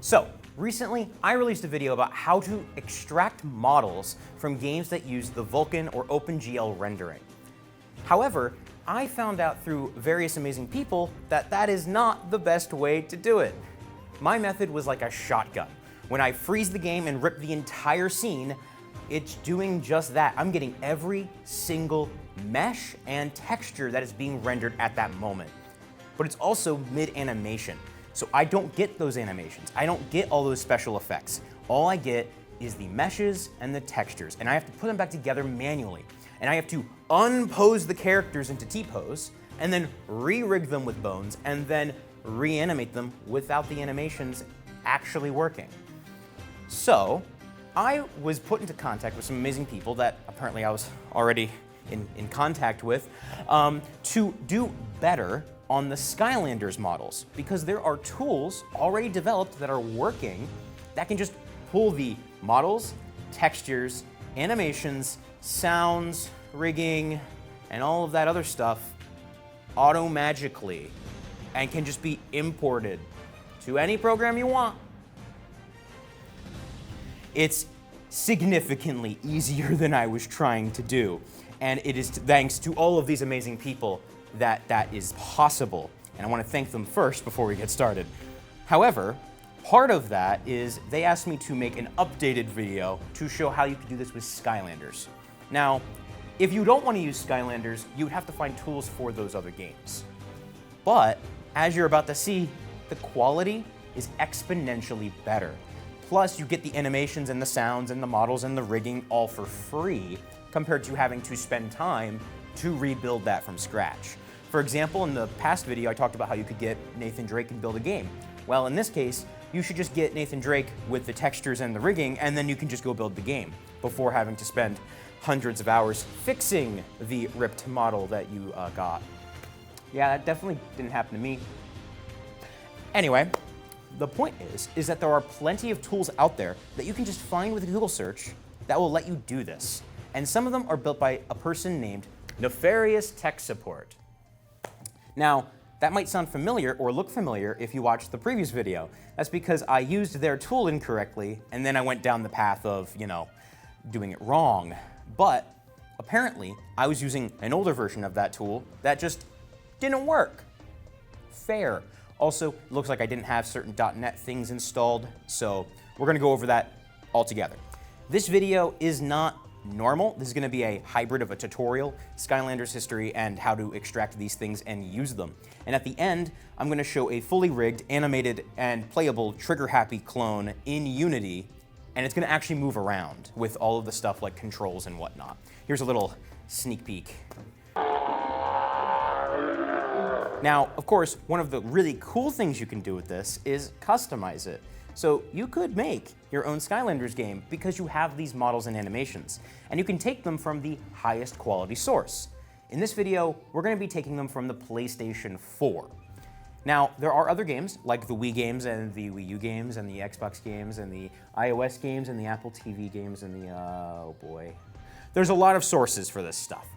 So, recently I released a video about how to extract models from games that use the Vulkan or OpenGL rendering. However, I found out through various amazing people that that is not the best way to do it. My method was like a shotgun. When I freeze the game and rip the entire scene, it's doing just that. I'm getting every single mesh and texture that is being rendered at that moment. But it's also mid-animation, so I don't get those animations. I don't get all those special effects. All I get is the meshes and the textures, and I have to put them back together manually. And I have to unpose the characters into T-pose, and then re-rig them with bones, and then reanimate them without the animations actually working. So, I was put into contact with some amazing people that apparently I was already in contact with to do better on the Skylanders models, because there are tools already developed that are working that can just pull the models, textures, animations, sounds, rigging, and all of that other stuff auto-magically, and can just be imported to any program you want. It's significantly easier than I was trying to do, and it is thanks to all of these amazing people that that is possible, and I want to thank them first before we get started. However, part of that is they asked me to make an updated video to show how you can do this with Skylanders. Now, if you don't want to use Skylanders, you would have to find tools for those other games. But, as you're about to see, the quality is exponentially better. Plus, you get the animations and the sounds and the models and the rigging all for free, compared to having to spend time to rebuild that from scratch. For example, in the past video, I talked about how you could get Nathan Drake and build a game. Well, in this case, you should just get Nathan Drake with the textures and the rigging, and then you can just go build the game, before having to spend hundreds of hours fixing the ripped model that you got. Yeah, that definitely didn't happen to me. Anyway, the point is that there are plenty of tools out there that you can just find with a Google search that will let you do this. And some of them are built by a person named Nefarious Tech Support. Now, that might sound familiar or look familiar if you watched the previous video. That's because I used their tool incorrectly, and then I went down the path of, doing it wrong. But apparently, I was using an older version of that tool that just didn't work. Fair. Also, it looks like I didn't have certain .NET things installed, so we're gonna go over that all together. This video is not normal. This is gonna be a hybrid of a tutorial, Skylanders history, and how to extract these things and use them. And at the end, I'm gonna show a fully rigged, animated, and playable trigger-happy clone in Unity, and it's gonna actually move around with all of the stuff like controls and whatnot. Here's a little sneak peek. Now, of course, one of the really cool things you can do with this is customize it. So you could make your own Skylanders game because you have these models and animations, and you can take them from the highest quality source. In this video, we're gonna be taking them from the PlayStation 4. Now, there are other games, like the Wii games and the Wii U games and the Xbox games and the iOS games and the Apple TV games and the, oh boy. There's a lot of sources for this stuff.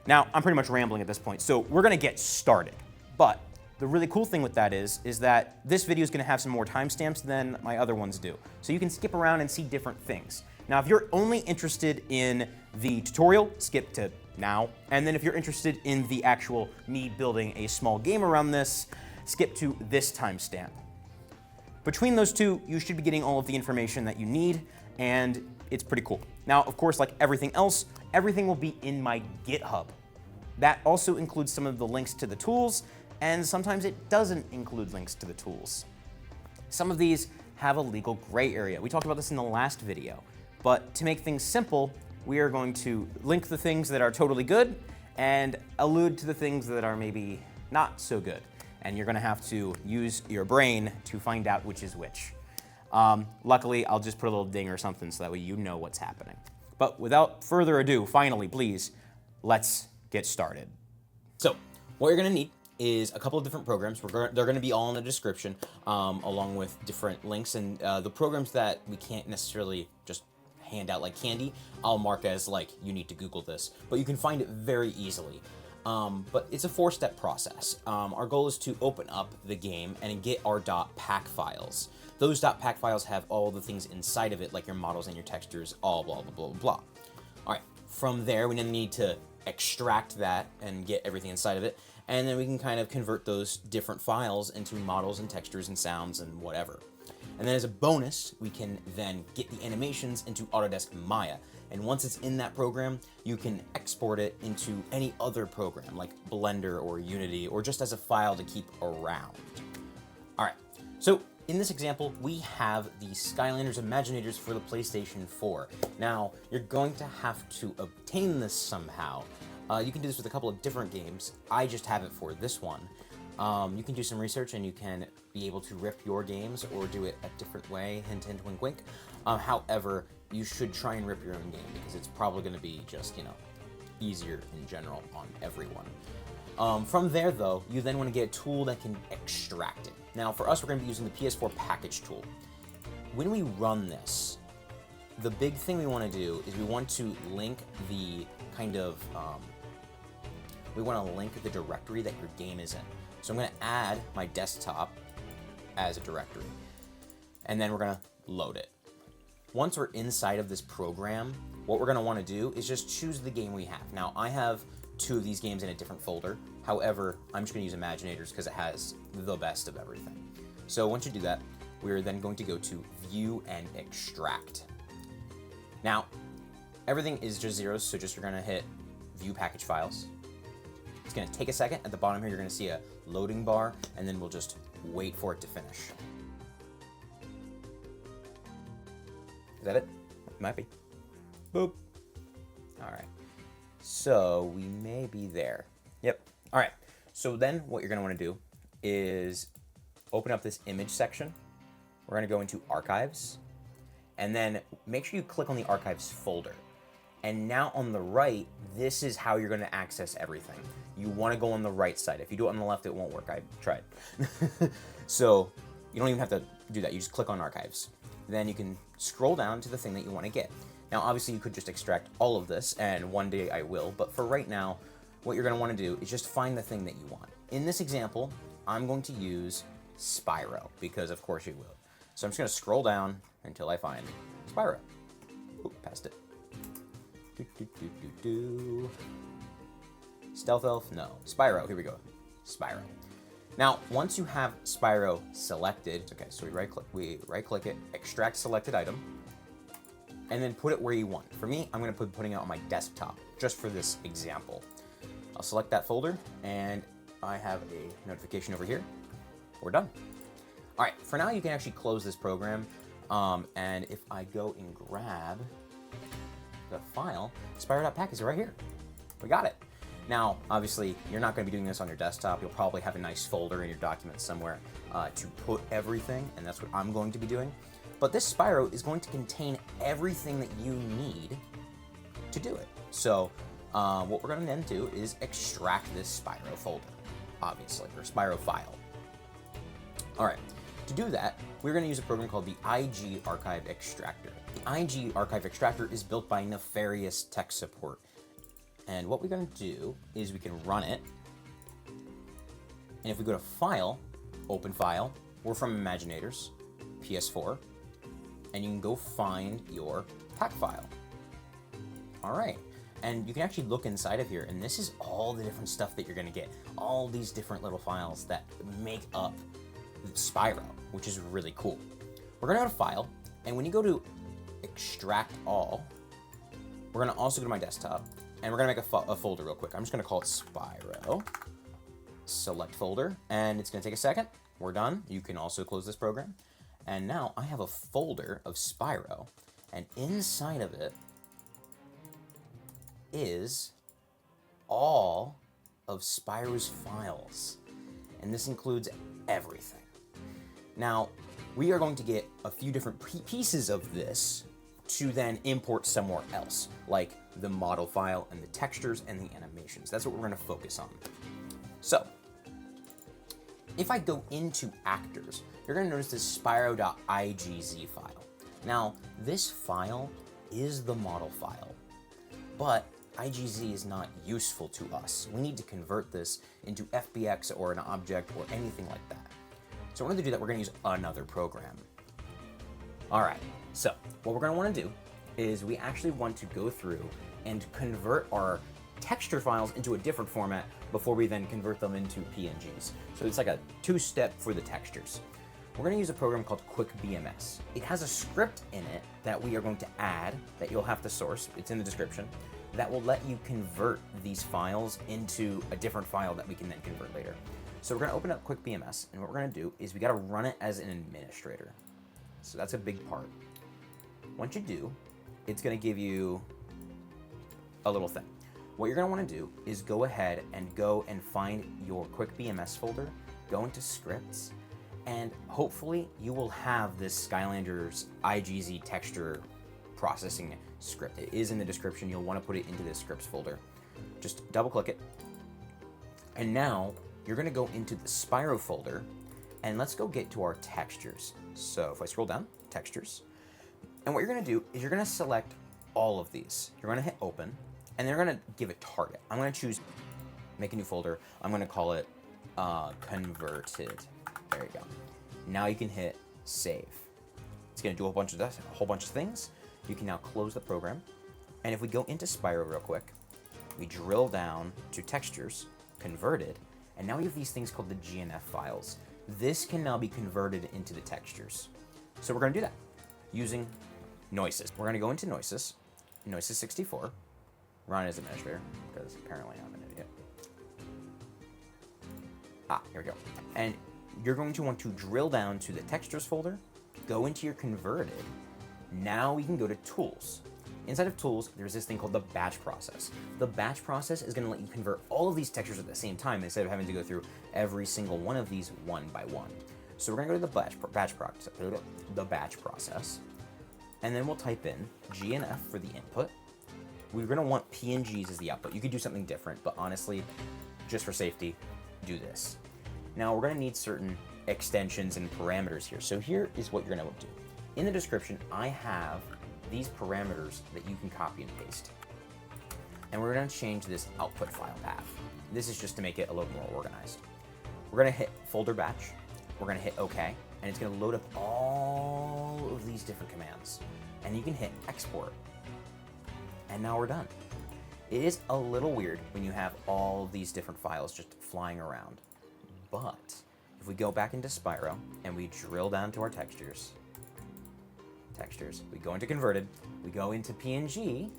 Now, I'm pretty much rambling at this point, so we're gonna get started. But the really cool thing with that is that this video is gonna have some more timestamps than my other ones do. So you can skip around and see different things. Now, if you're only interested in the tutorial, skip to now. And then if you're interested in the actual me building a small game around this, skip to this timestamp. Between those two, you should be getting all of the information that you need, and it's pretty cool. Now, of course, like everything else, everything will be in my GitHub. That also includes some of the links to the tools, and sometimes it doesn't include links to the tools. Some of these have a legal gray area. We talked about this in the last video, but to make things simple, we are going to link the things that are totally good and allude to the things that are maybe not so good. And you're gonna have to use your brain to find out which is which. Luckily, I'll just put a little ding or something so that way you know what's happening. But without further ado, finally, please, let's get started. So, what you're gonna need is a couple of different programs. They're going to be all in the description, along with different links. And the programs that we can't necessarily just hand out like candy, I'll mark as like, you need to Google this. But you can find it very easily. But it's a 4-step process. Our goal is to open up the game and get our .pack files. Those .pack files have all the things inside of it, like your models and your textures, all blah, blah, blah, blah. All right, from there, we then need to extract that and get everything inside of it, and then we can kind of convert those different files into models and textures and sounds and whatever. And then as a bonus, we can then get the animations into Autodesk Maya. And once it's in that program, you can export it into any other program, like Blender or Unity, or just as a file to keep around. All right, so in this example, we have the Skylanders Imaginators for the PlayStation 4. Now, you're going to have to obtain this somehow. You can do this with a couple of different games. I just have it for this one. You can do some research and you can be able to rip your games or do it a different way, hint, hint, wink, wink. However, you should try and rip your own game because it's probably going to be just, you know, easier in general on everyone. From there, though, you then want to get a tool that can extract it. Now, for us, we're going to be using the PS4 package tool. When we run this, the big thing we want to do is we want to link the kind of, we want to link the directory that your game is in. So I'm going to add my desktop as a directory, and then we're going to load it. Once we're inside of this program, what we're going to want to do is just choose the game we have. Now, I have 2 of these games in a different folder. However, I'm just going to use Imaginators because it has the best of everything. So once you do that, we're then going to go to View and Extract. Now, everything is just zeros, so just you're going to hit View Package Files. It's going to take a second. At the bottom here, you're going to see a loading bar, and then we'll just wait for it to finish. Is that it? It might be. Boop. All right. So we may be there. Yep. All right. So then what you're going to want to do is open up this image section. We're going to go into Archives, and then make sure you click on the Archives folder. And now on the right, this is how you're going to access everything. You want to go on the right side. If you do it on the left, it won't work. I tried. So you don't even have to do that. You just click on Archives. Then you can scroll down to the thing that you want to get. Now, obviously, you could just extract all of this, and one day I will. But for right now, what you're going to want to do is just find the thing that you want. In this example, I'm going to use Spyro, because of course you will. So I'm just going to scroll down until I find Spyro. Oop, passed it. Stealth Elf? No. Spyro. Here we go. Spyro. Now, once you have Spyro selected, okay, so we right-click it, extract selected item, and then put it where you want. For me, I'm going to putting it on my desktop, just for this example. I'll select that folder, and I have a notification over here. We're done. All right, for now, you can actually close this program, and if I go and grab the file, Spyro.pack is right here. We got it. Now, obviously, you're not going to be doing this on your desktop. You'll probably have a nice folder in your documents somewhere to put everything, and that's what I'm going to be doing. But this Spyro is going to contain everything that you need to do it. So what we're going to then do is extract this Spyro folder, obviously, or Spyro file. All right. To do that, we're going to use a program called the IGArchive Extractor. The IGArchive Extractor is built by Nefarious Tech Support. And what we're going to do is we can run it. And if we go to File, Open File, we're from Imaginators, PS4, and you can go find your pack file. All right. And you can actually look inside of here, and this is all the different stuff that you're going to get. All these different little files that make up Spyro, which is really cool. We're going to go to File, and when you go to Extract All, we're going to also go to my desktop, and we're going to make a folder real quick. I'm just going to call it Spyro. Select folder, and it's going to take a second. We're done. You can also close this program. And now I have a folder of Spyro, and inside of it is all of Spyro's files. And this includes everything. Now, we are going to get a few different pieces of this to then import somewhere else, like the model file and the textures and the animations. That's what we're going to focus on. So, if I go into actors, you're going to notice this Spyro.igz file. Now, this file is the model file, but IGZ is not useful to us. We need to convert this into FBX or an object or anything like that. So in order to do that, we're going to use another program. All right, so what we're gonna wanna do is we actually want to go through and convert our texture files into a different format before we then convert them into PNGs. So it's like a two-step for the textures. We're going to use a program called QuickBMS. It has a script in it that we are going to add that you'll have to source. It's in the description. That will let you convert these files into a different file that we can then convert later. So we're going to open up QuickBMS, and what we're going to do is we got to run it as an administrator. So that's a big part. Once you do, it's going to give you a little thing. What you're going to want to do is go ahead and go and find your QuickBMS folder, go into scripts, and hopefully you will have this Skylanders IGZ texture processing script. It is in the description. You'll want to put it into this scripts folder. Just double click it. And now you're going to go into the Spyro folder, and let's go get to our textures. So if I scroll down, textures, and what you're going to do is you're going to select all of these. You're going to hit open, and they're going to give a target. I'm going to choose, make a new folder. I'm going to call it converted. There you go. Now you can hit save. It's going to do a whole bunch of things. You can now close the program. And if we go into Spyro real quick, we drill down to textures, converted, and now we have these things called the GNF files. This can now be converted into the textures. So we're going to do that using Noesis. We're going to go into Noesis, Noesis 64, run as administrator, because apparently I'm an idiot. Here we go. And you're going to want to drill down to the textures folder, go into your converted. Now we can go to tools. Inside of tools, there's this thing called the batch process. The batch process is going to let you convert all of these textures at the same time instead of having to go through every single one of these one by one. So we're going to go to the batch process, and then we'll type in GNF for the input. We're going to want PNGs as the output. You could do something different, but honestly, just for safety, do this. Now we're going to need certain extensions and parameters here. So here is what you're going to do. In the description, I have these parameters that you can copy and paste. And we're going to change this output file path. This is just to make it a little more organized. We're going to hit folder batch. We're going to hit OK, and it's going to load up all of these different commands. And you can hit export. And now we're done. It is a little weird when you have all these different files just flying around. But if we go back into Spyro and we drill down to our textures, we go into converted, we go into PNG,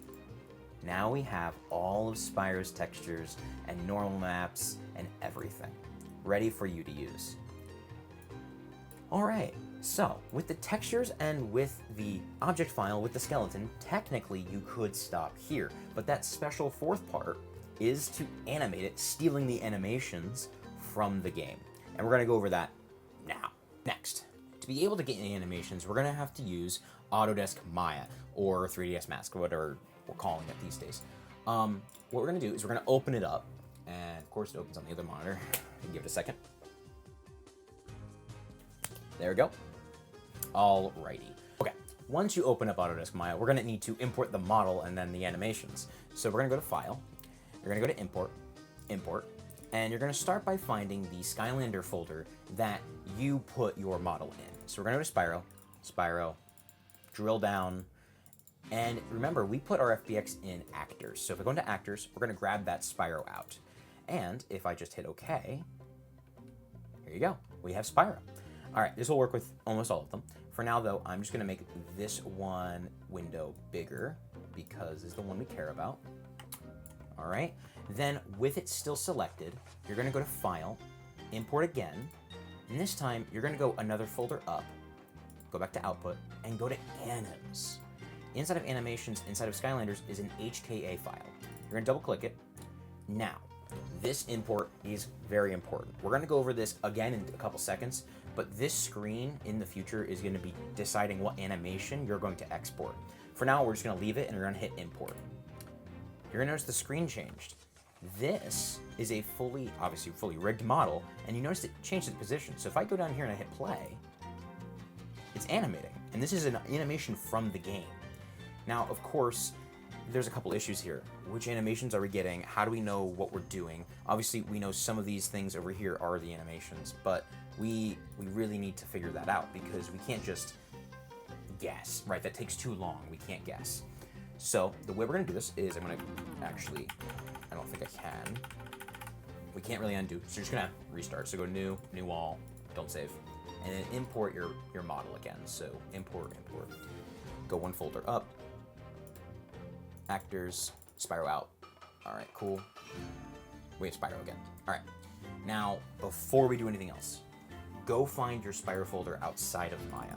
now we have all of Spyro's textures and normal maps and everything ready for you to use. All right, so with the textures and with the object file with the skeleton, technically you could stop here, but that special fourth part is to animate it, stealing the animations from the game. And we're going to go over that now. Next, to be able to get any animations, we're going to have to use Autodesk Maya or 3ds Mask, whatever we're calling it these days. What we're going to do is we're going to open it up, and of course it opens on the other monitor. Give it a second. There we go. Alrighty. Okay, once you open up Autodesk Maya, we're going to need to import the model and then the animations. So we're going to go to File, you're going to go to Import, and you're going to start by finding the Skylander folder that you put your model in. So we're going to go to Spyro, drill down, and remember, we put our FBX in Actors. So if I go into Actors, we're going to grab that Spyro out. And if I just hit OK, here you go. We have Spyro. All right, this will work with almost all of them. For now, though, I'm just going to make this one window bigger because it's the one we care about. All right. Then, with it still selected, you're going to go to File, Import again, and this time you're going to go another folder up, go back to Output, and go to Anims. Inside of Animations, inside of Skylanders, is an HKA file. You're going to double-click it. Now, this import is very important. We're going to go over this again in a couple seconds, but this screen in the future is going to be deciding what animation you're going to export. For now, we're just going to leave it, and we're going to hit Import. You're going to notice the screen changed. This is a obviously fully rigged model, and you notice it changed the position. So if I go down here and I hit play, it's animating, and this is an animation from the game. Now, of course, there's a couple issues here. Which animations are we getting? How do we know what we're doing? Obviously, we know some of these things over here are the animations, but we really need to figure that out because we can't just guess, right? That takes too long. We can't guess. So the way we're gonna do this is I'm gonna actually, I don't think I can. We can't really undo, so you're just gonna restart. So go new all, don't save. And then import your model again. So import. Go one folder up, actors, Spyro out. All right, cool. We have Spyro again. All right, now before we do anything else, go find your Spyro folder outside of Maya.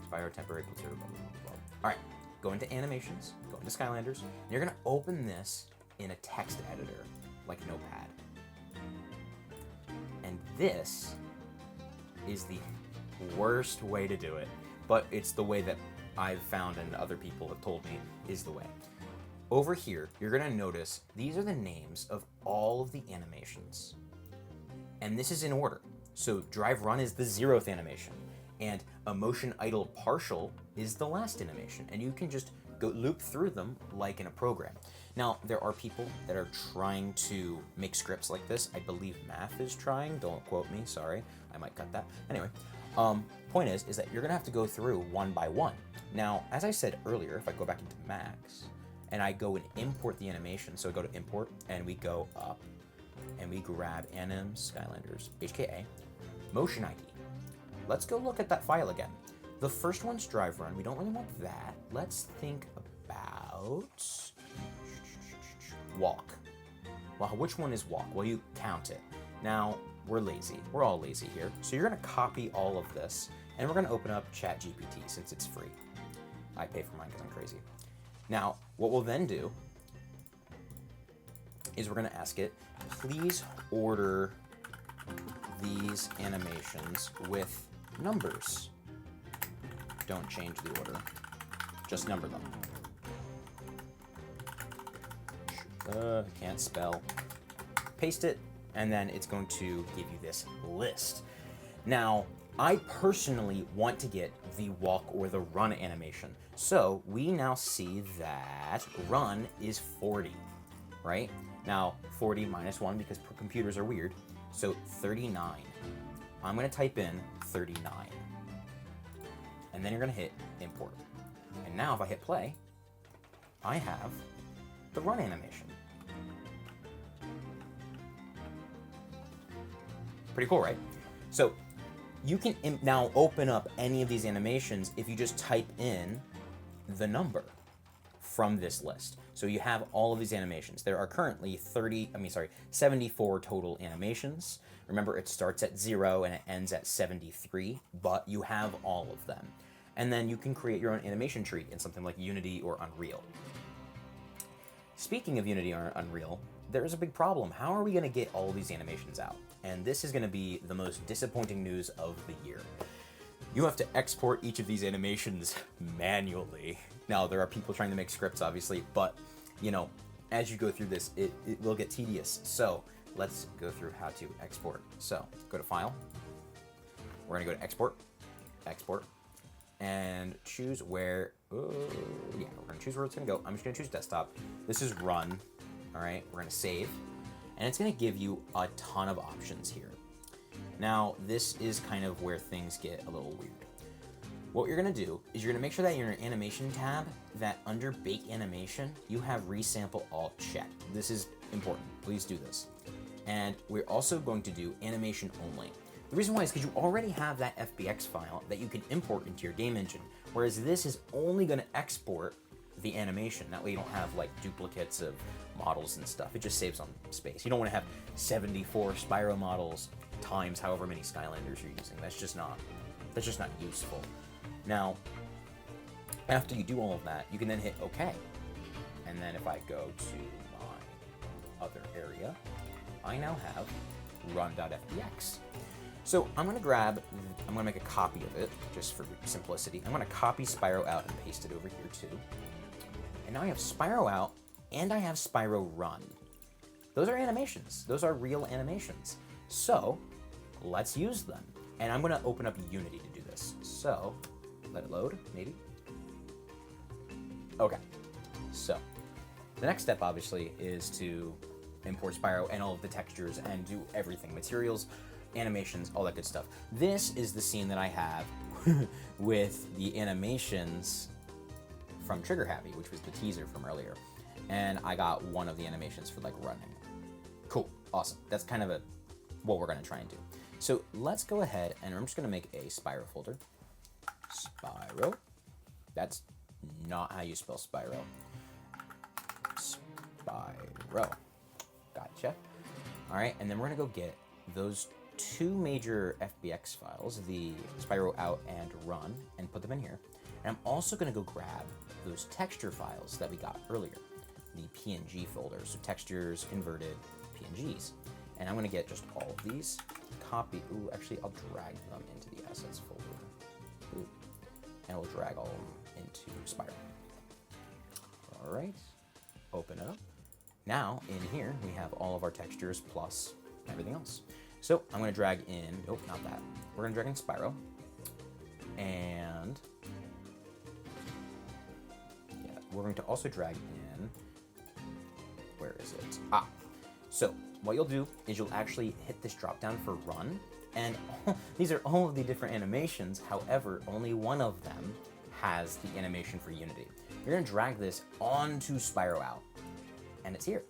Spyro temporary placeholder, blah, blah, blah, blah. All right, go into animations, go into Skylanders, and you're gonna open this in a text editor, like Notepad. And this is the worst way to do it, but it's the way that I've found and other people have told me is the way. Over here, you're gonna notice these are the names of all of the animations. And this is in order. So drive run is the 0th animation, and a motion idle partial is the last animation, and you can just go loop through them like in a program. Now, there are people that are trying to make scripts like this. I believe Maff is trying, don't quote me, sorry, I might cut that. Anyway, point is that you're gonna have to go through one by one. Now, as I said earlier, if I go back into Max, and I go and import the animation, so I go to import, and we go up, and we grab anim Skylanders, HKA, motion ID. Let's go look at that file again. The first one's drive run. We don't really want that. Let's think about walk. Well, which one is walk? Well, you count it. Now, we're lazy. We're all lazy here. So you're gonna copy all of this, and we're gonna open up ChatGPT since it's free. I pay for mine because I'm crazy. Now, what we'll then do is we're gonna ask it, please order these animations with numbers. Don't change the order, just number them. Can't spell. Paste it, and then it's going to give you this list. Now, I personally want to get the walk or the run animation. So we now see that run is 40, right? Now, 40 minus 1 because computers are weird. So 39. I'm gonna type in 39. And then you're gonna hit import. And now if I hit play, I have the run animation. Pretty cool, right? So you can now open up any of these animations if you just type in the number from this list. So you have all of these animations. There are currently 74 total animations. Remember, it starts at 0 and it ends at 73, but you have all of them. And then you can create your own animation tree in something like Unity or Unreal. Speaking of Unity or Unreal, there's a big problem. How are we gonna get all of these animations out? And this is gonna be the most disappointing news of the year. You have to export each of these animations manually. Now, there are people trying to make scripts, obviously, but, you know, as you go through this, it will get tedious. So let's go through how to export. So go to File. We're gonna go to Export, Export, and choose where, we're gonna choose where it's gonna go. I'm just gonna choose Desktop. This is Run, all right? We're gonna save, and it's gonna give you a ton of options here. Now, this is kind of where things get a little weird. What you're gonna do is you're gonna make sure that in your animation tab, that under Bake Animation, you have Resample All checked. This is important, please do this. And we're also going to do Animation Only. The reason why is because you already have that FBX file that you can import into your game engine, whereas this is only gonna export the animation. That way you don't have like duplicates of models and stuff. It just saves on space. You don't wanna have 74 Spyro models times however many Skylanders you're using. That's just not useful. Now, after you do all of that, you can then hit OK. And then if I go to my other area, I now have run.fbx. So I'm gonna make a copy of it, just for simplicity. I'm gonna copy Spyro out and paste it over here too. And now I have Spyro out, and I have Spyro run. Those are animations. Those are real animations. So let's use them. And I'm gonna open up Unity to do this. So let it load, maybe. Okay, so the next step obviously is to import Spyro and all of the textures and do everything, materials, animations, all that good stuff. This is the scene that I have with the animations from Trigger Happy, which was the teaser from earlier. And I got one of the animations for like running. Cool, awesome. That's kind of what we're gonna try and do. So let's go ahead and I'm just gonna make a Spyro folder. Spyro. That's not how you spell Spyro. Spyro. Gotcha. All right, and then we're gonna go get those two major FBX files, the Spyro out and run, and put them in here. And I'm also gonna go grab those texture files that we got earlier, the PNG folder, so textures, inverted PNGs. And I'm gonna get just all of these, copy, ooh, actually I'll drag them into the assets folder. Ooh. And we'll drag all of them into Spyro. All right, open it up. Now, in here, we have all of our textures plus everything else. So I'm gonna drag in, nope, not that. We're gonna drag in Spyro. And yeah, we're going to also drag in, where is it? Ah, so what you'll do is you'll actually hit this drop down for run. And these are all of the different animations. However, only one of them has the animation for Unity. You're gonna drag this onto Spyro out. And it's here.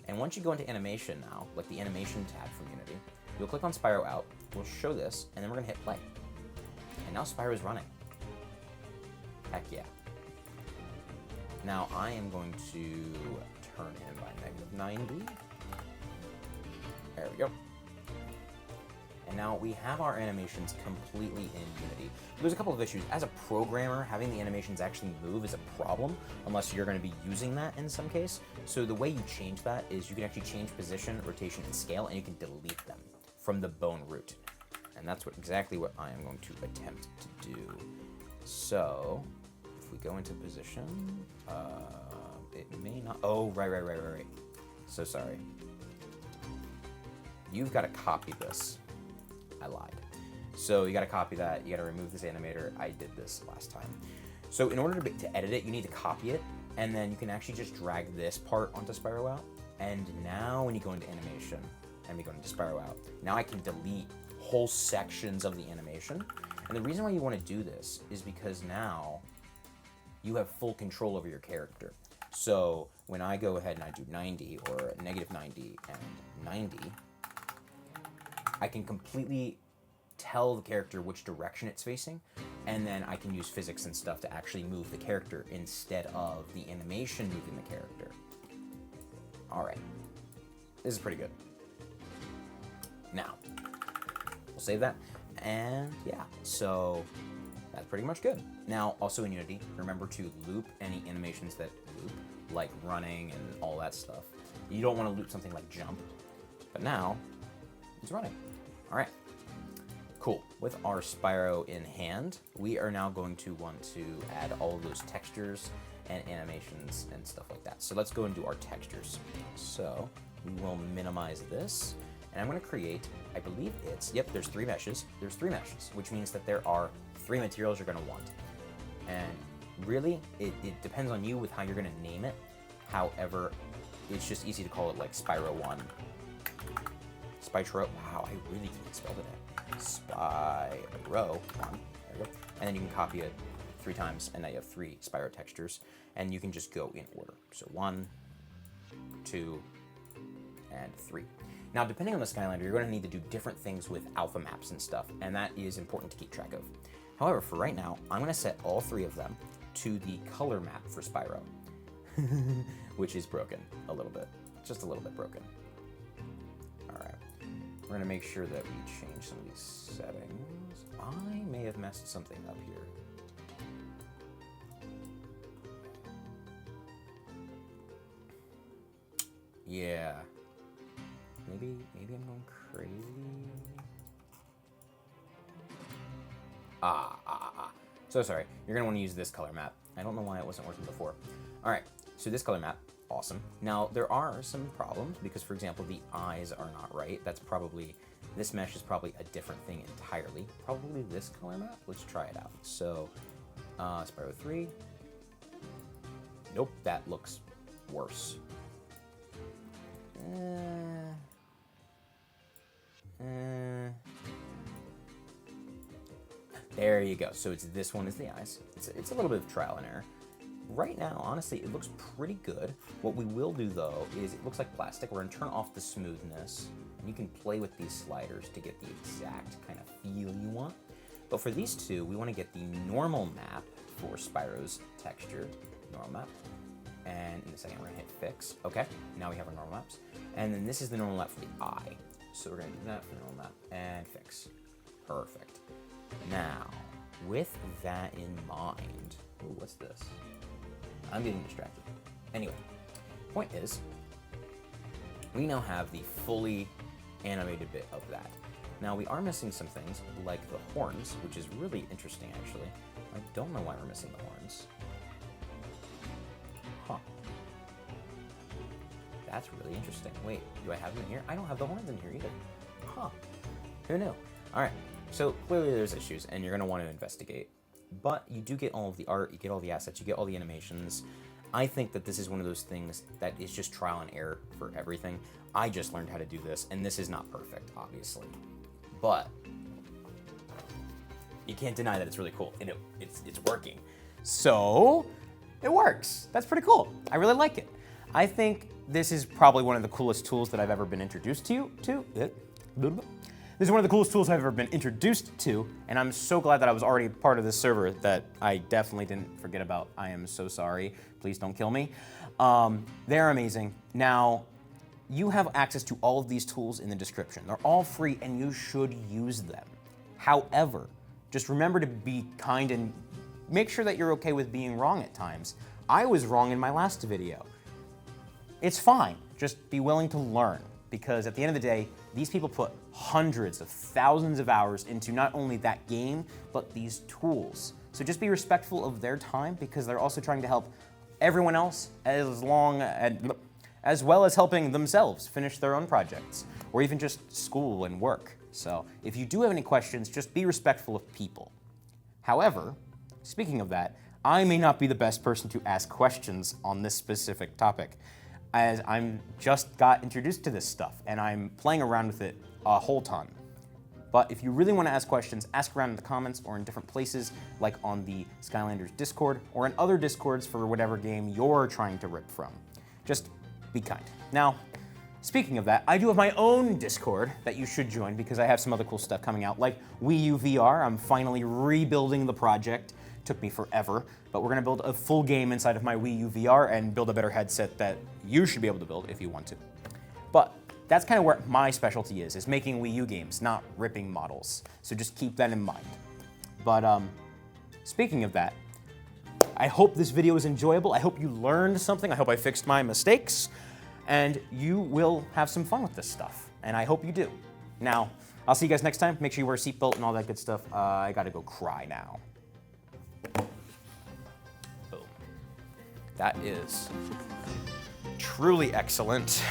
And once you go into animation now, like the animation tab from Unity, you'll click on Spyro out, we'll show this, and then we're gonna hit play. And now Spyro is running. Heck yeah. Now I am going to turn in by -90. There we go. And now we have our animations completely in Unity. There's a couple of issues. As a programmer, having the animations actually move is a problem, unless you're going to be using that in some case. So the way you change that is you can actually change position, rotation, and scale, and you can delete them from the bone root. And that's exactly what I am going to attempt to do. So if we go into position, it may not, oh, right. So sorry. You've got to copy this. I lied. So you got to copy that. You got to remove this animator. I did this last time. So in order to edit it, you need to copy it, and then you can actually just drag this part onto Spyro out. And now when you go into animation, and we go into Spyro out, now I can delete whole sections of the animation. And the reason why you want to do this is because now you have full control over your character. So when I go ahead and I do 90 or -90 and 90, I can completely tell the character which direction it's facing, and then I can use physics and stuff to actually move the character instead of the animation moving the character. All right, this is pretty good. Now, we'll save that, and yeah, so that's pretty much good. Now, also in Unity, remember to loop any animations that loop, like running and all that stuff. You don't want to loop something like jump, but now it's running. All right, cool. With our Spyro in hand, we are now going to want to add all of those textures and animations and stuff like that. So let's go and do our textures. So we will minimize this, and I'm gonna create, I believe it's, yep, there's 3 meshes. There's 3 meshes, which means that there are 3 materials you're gonna want. And really, it depends on you with how you're gonna name it. However, it's just easy to call it like Spyro 1. Spyro, wow, I really can't spell today. Spyro 1, there we go. And then you can copy it 3 times, and now you have 3 Spyro textures, and you can just go in order. So 1, 2, and 3. Now, depending on the Skylander, you're going to need to do different things with alpha maps and stuff, and that is important to keep track of. However, for right now, I'm going to set all 3 of them to the color map for Spyro, which is broken a little bit, just a little bit broken. We're gonna make sure that we change some of these settings. I may have messed something up here. Yeah. Maybe I'm going crazy. So sorry. You're gonna want to use this color map. I don't know why it wasn't working before. All right. So this color map. Awesome. Now, there are some problems because, for example, the eyes are not right. That's probably, this mesh is probably a different thing entirely. Probably this color map. Let's try it out. So, Spyro 3. Nope, that looks worse. There you go. So it's this one is the eyes. It's a little bit of trial and error. Right now, honestly, it looks pretty good. What we will do, though, is it looks like plastic. We're going to turn off the smoothness, and you can play with these sliders to get the exact kind of feel you want. But for these two, we want to get the normal map for Spyro's texture, normal map. And in a second, we're going to hit fix. Okay, now we have our normal maps. And then this is the normal map for the eye. So we're going to do that for the normal map and fix. Perfect. Now, with that in mind, ooh, what's this? I'm getting distracted. Anyway, point is, we now have the fully animated bit of that. Now, we are missing some things, like the horns, which is really interesting, actually. I don't know why we're missing the horns. Huh. That's really interesting. Wait, do I have them in here? I don't have the horns in here either. Huh. Who knew? All right, so clearly there's issues, and you're going to want to investigate. But you do get all of the art, you get all the assets, you get all the animations. I think that this is one of those things that is just trial and error for everything. I just learned how to do this, and this is not perfect, obviously. But you can't deny that it's really cool, and it's working. So it works. That's pretty cool. I really like it. I think this is probably one of the coolest tools that I've ever been introduced to. This is one of the coolest tools I've ever been introduced to, and I'm so glad that I was already part of this server that I definitely didn't forget about. I am so sorry. Please don't kill me. They're amazing. Now, you have access to all of these tools in the description. They're all free, and you should use them. However, just remember to be kind and make sure that you're okay with being wrong at times. I was wrong in my last video. It's fine. Just be willing to learn, because at the end of the day, these people put hundreds of thousands of hours into not only that game, but these tools. So just be respectful of their time, because they're also trying to help everyone else as well as helping themselves finish their own projects, or even just school and work. So if you do have any questions, just be respectful of people. However, speaking of that, I may not be the best person to ask questions on this specific topic, as I'm just got introduced to this stuff and I'm playing around with it a whole ton. But if you really want to ask questions, ask around in the comments or in different places, like on the Skylanders Discord or in other Discords for whatever game you're trying to rip from. Just be kind. Now, speaking of that, I do have my own Discord that you should join, because I have some other cool stuff coming out, like Wii U VR. I'm finally rebuilding the project. Took me forever, but we're gonna build a full game inside of my Wii U VR and build a better headset that you should be able to build if you want to. But that's kind of where my specialty is making Wii U games, not ripping models. So just keep that in mind. But speaking of that, I hope this video was enjoyable. I hope you learned something. I hope I fixed my mistakes, and you will have some fun with this stuff. And I hope you do. Now, I'll see you guys next time. Make sure you wear a seatbelt and all that good stuff. I gotta go cry now. Boom. That is truly excellent.